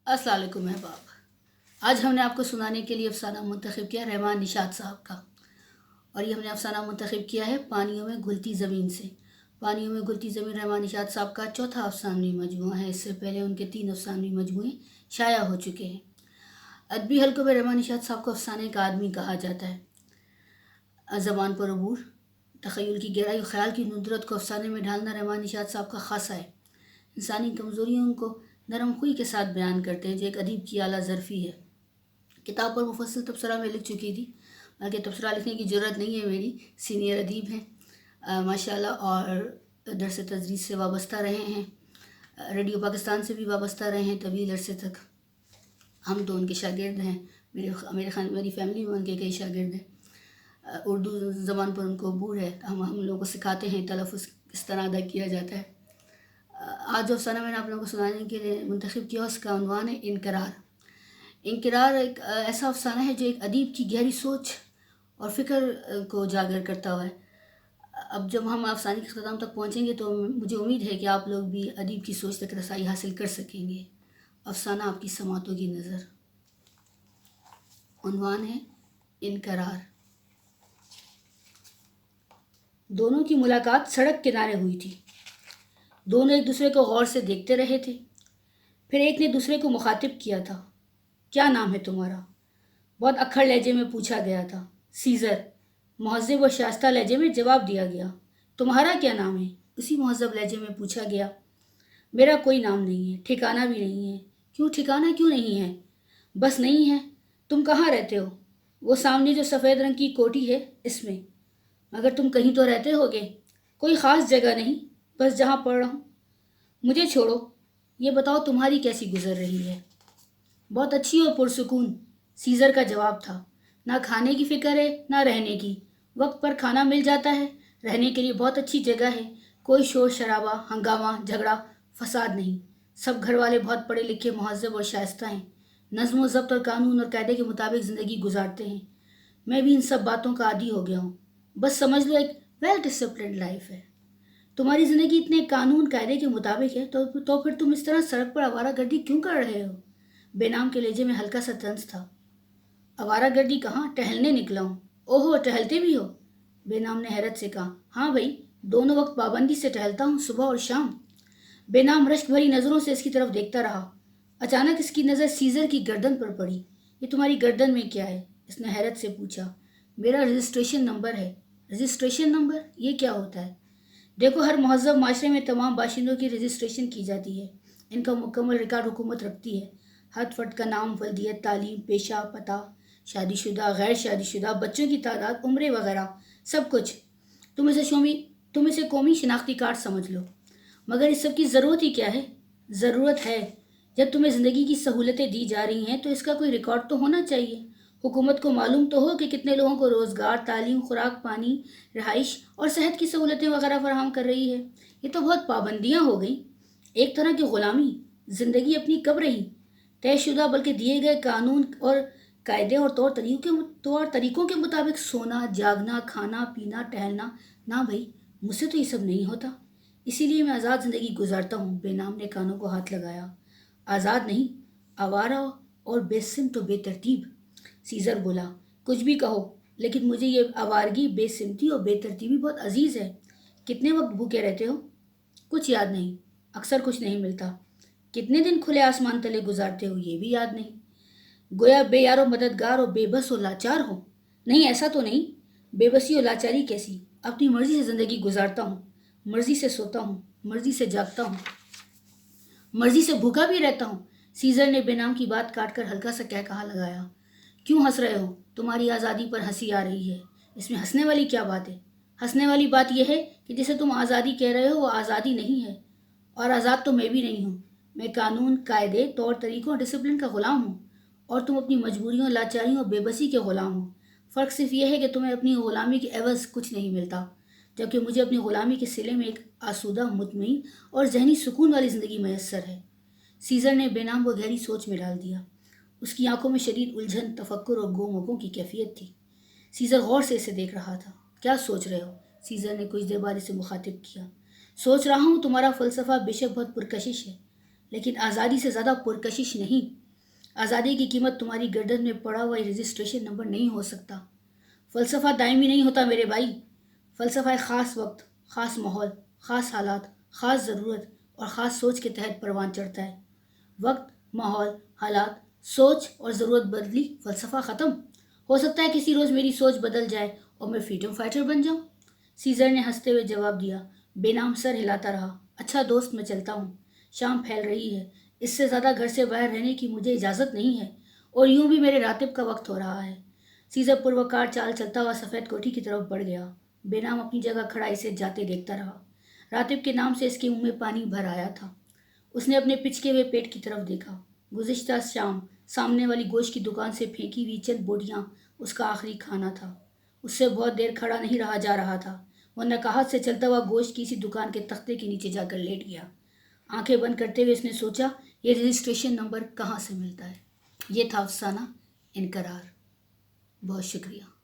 अस्सलाम वालेकुम अहबाब। आज हमने आपको सुनाने के लिए अफ़साना मुंतखब किया रहमान निशात साहब का। और ये हमने अफ़साना मुंतखब किया है पानियों में घुलती ज़मीन से। पानियों में घुलती ज़मीन रहमान निशात साहब का चौथा अफ़सानवी मजमूआ है। इससे पहले उनके 3 अफ़सानवी मजमूए शाया हो चुके हैं। अदबी हल्कों में रहमान निशात साहब को अफ़साने का आदमी कहा जाता है। ज़बान पर अबूर, तख़य्युल की गहराई और ख़याल की नुदरत को अफ़साने में ढालना रहमान निशात साहब का ख़ासा है। इंसानी कमज़ोरियों को नरम खुई के साथ बयान करते हैं, जो एक अदीब की आला ज़रफ़ी है। किताब पर मुफस्सल तबसरा में लिख चुकी थी, बल्कि तबसरा लिखने की ज़रूरत नहीं है, मेरी सीनियर अदीब हैं माशाल्लाह, और दरस तदरीस से वाबस्ता रहे हैं, रेडियो पाकिस्तान से भी वाबस्ता रहे हैं तवील अरसे तक। हम तो उनके शागिर्द हैं, मेरी फैमिली में उनके कई शागिर्द हैं। उर्दू ज़बान पर उनको अबूर है, हम लोगों को सिखाते हैं तलफ़्फ़ुज़ किस तरह अदा किया जाता है। आज जो अफ़साना मैंने आप लोगों को सुनाने के लिए मुंतखब किया, उसका उन्वान है इनकरार। इनकरार एक ऐसा अफ़साना है जो एक अदीब की गहरी सोच और फ़िक्र को उजागर करता हुआ है। अब जब हम अफ़साने के ख़त्म तक पहुँचेंगे तो मुझे उम्मीद है कि आप लोग भी अदीब की सोच तक रसाई हासिल कर सकेंगे। अफ़साना आपकी समातों की नज़र। उन्वान है इनकरार। दोनों की मुलाकात सड़क किनारे हुई थी। दोनों एक दूसरे को गौर से देखते रहे थे। फिर एक ने दूसरे को मुखातिब किया था, क्या नाम है तुम्हारा? बहुत अक्खड़ लहजे में पूछा गया था। सीज़र। महज़्ज़ब व शाइस्ता लहजे में जवाब दिया गया। तुम्हारा क्या नाम है? उसी महज़्ज़ब लहजे में पूछा गया। मेरा कोई नाम नहीं है, ठिकाना भी नहीं है। क्यों ठिकाना क्यों नहीं है? बस नहीं है। तुम कहाँ रहते हो? वो सामने जो सफ़ेद रंग की कोठी है, इसमें। मगर तुम कहीं तो रहते होगे। कोई ख़ास जगह नहीं, बस जहाँ पढ़ रहा हूँ। मुझे छोड़ो, ये बताओ तुम्हारी कैसी गुजर रही है? बहुत अच्छी और पुरसुकून, सीज़र का जवाब था। ना खाने की फिक्र है, ना रहने की। वक्त पर खाना मिल जाता है, रहने के लिए बहुत अच्छी जगह है। कोई शोर शराबा, हंगामा, झगड़ा, फसाद नहीं। सब घर वाले बहुत पढ़े लिखे, महज़्ज़ब और शाइस्ता हैं। नज़्म व ज़ब्त और कानून और कायदे के मुताबिक ज़िंदगी गुजारते हैं। मैं भी इन सब बातों का आदी हो गया हूँ। बस समझ लो, एक वेल डिसिप्लिन्ड लाइफ है। तुम्हारी ज़िंदगी इतने कानून कायदे के मुताबिक है, तो फिर तुम इस तरह सड़क पर आवारागर्दी क्यों कर रहे हो? बेनाम के लहजे में हल्का सा तंज था। आवारागर्दी कहाँ, टहलने निकला हूँ। ओहो, टहलते भी हो? बेनाम ने हैरत से कहा। हाँ भाई, दोनों वक्त पाबंदी से टहलता हूँ, सुबह और शाम। बेनाम रश्क भरी नज़रों से इसकी तरफ देखता रहा। अचानक इसकी नज़र सीज़र की गर्दन पर पड़ी। ये तुम्हारी गर्दन में क्या है? इसने हैरत से पूछा। मेरा रजिस्ट्रेशन नंबर है। Registration number? ये क्या होता है? देखो, हर महज़्ज़ब माशरे में तमाम बाशिंदों की रजिस्ट्रेशन की जाती है। इनका मुकम्मल रिकॉर्ड हुकूमत रखती है। हर फर्द का नाम, वल्दियत, तालीम, पेशा, पता, शादीशुदा, गैर शादीशुदा, बच्चों की तादाद, उम्रें वगैरह, सब कुछ। तुम इसे कौमी शनाख्ती कार्ड समझ लो। मगर इस सब की ज़रूरत ही क्या है? ज़रूरत है। जब तुम्हें ज़िंदगी की सहूलतें दी जा रही हैं तो इसका कोई रिकॉर्ड तो होना चाहिए। हुकूमत को मालूम तो हो कि कितने लोगों को रोज़गार, तालीम, खुराक, पानी, रहाइश और सेहत की सहूलतें वगैरह फराहम कर रही है। ये तो बहुत पाबंदियाँ हो गई, एक तरह की ग़ुलामी। ज़िंदगी अपनी कब रही? तयशुदा, बल्कि दिए गए कानून और कायदे और तौर तरीक़ों के मुताबिक सोना, जागना, खाना, पीना, टहलना। ना भाई, मुझसे तो ये सब नहीं होता। इसीलिए मैं आज़ाद ज़िंदगी गुजारता हूँ। बेनाम ने कानों को हाथ लगाया। आज़ाद नहीं, आवारा और बेसिमत तो बेतरतीब। सीज़र बोला। कुछ भी कहो, लेकिन मुझे ये आवारगी, बेसिमती और बेतरतीबी बहुत अजीज़ है। कितने वक्त भूखे रहते हो? कुछ याद नहीं। अक्सर कुछ नहीं मिलता। कितने दिन खुले आसमान तले गुजारते हो? ये भी याद नहीं। गोया बेयारो मददगार और बेबस और लाचार हो? नहीं, ऐसा तो नहीं। बेबसी और लाचारी कैसी? अपनी मर्जी से ज़िंदगी गुजारता हूँ। मर्जी से सोता हूँ, मर्जी से जागता हूँ, मर्जी से भूखा भी रहता हूँ। सीज़र ने बेनाम की बात काटकर हल्का सा कह कहा लगाया। क्यों हंस रहे हो? तुम्हारी आज़ादी पर हंसी आ रही है। इसमें हंसने वाली क्या बात है? हंसने वाली बात यह है कि जिसे तुम आज़ादी कह रहे हो वो आज़ादी नहीं है। और आज़ाद तो मैं भी नहीं हूँ। मैं कानून, कायदे, तौर तरीक़ों और डिसिप्लिन का ग़ुलाम हूँ। और तुम अपनी मजबूरियों, लाचारियों और बेबसी के ग़ुलाम हो। फ़र्क सिर्फ यह है कि तुम्हें अपनी ग़ुलामी के एवज़ कुछ नहीं मिलता, जबकि मुझे अपनी ग़ुलामी के सिले में एक आसूदा, मुतमईन और ज़हनी सुकून वाली ज़िंदगी मैसर है। सीज़र ने बेनाम को गहरी सोच में डाल दिया। उसकी आंखों में शदीद उलझन, तफक्कुर और गोमोगों की कैफियत थी। सीज़र गौर से इसे देख रहा था। क्या सोच रहे हो? सीज़र ने कुछ देर बाद इसे मुखातिब किया। सोच रहा हूँ, तुम्हारा फ़लसफ़ा बेशक बहुत पुरकशिश है, لیکن آزادی سے زیادہ پرکشش نہیں۔ آزادی کی قیمت تمہاری گردن میں پڑا ہوا یہ رجسٹریشن نمبر نہیں ہو سکتا۔ فلسفہ دائمی نہیں ہوتا میرے بھائی۔ فلسفہ ایک خاص وقت، خاص ماحول، خاص حالات، خاص ضرورت اور خاص سوچ کے تحت پروان چڑھتا ہے۔ وقت، ماحول، حالات، سوچ اور ضرورت بدلی، فلسفہ ختم۔ ہو سکتا ہے کسی روز میری سوچ بدل جائے اور میں فریڈم فائٹر بن جاؤں۔ سیزر نے ہنستے ہوئے جواب دیا۔ بے نام سر ہلاتا رہا۔ اچھا دوست، میں چلتا ہوں۔ شام پھیل رہی ہے۔ اس سے زیادہ گھر سے باہر رہنے کی مجھے اجازت نہیں ہے، اور یوں بھی میرے راتب کا وقت ہو رہا ہے۔ سیزر پروکار چال چلتا ہوا سفید کوٹھی کی طرف بڑھ گیا۔ بے نام اپنی جگہ کھڑا اسے جاتے دیکھتا رہا۔ راتب کے نام سے اس کے منہ میں پانی بھر آیا تھا۔ اس نے اپنے پچکے ہوئے پیٹ کی طرف دیکھا۔ گزشتہ شام سامنے والی گوشت کی دکان سے پھینکی ہوئی چند بوٹیاں اس کا آخری کھانا تھا۔ اس سے بہت دیر کھڑا نہیں رہا جا رہا تھا، وہ نقاہت سے چلتا ہوا گوشت کی اسی دکان کے تختے کے نیچے جا کر لیٹ گیا۔ آنکھیں بند کرتے ہوئے اس نے سوچا، یہ رجسٹریشن نمبر کہاں سے ملتا ہے؟ یہ تھا افسانہ انقرار۔ بہت شکریہ۔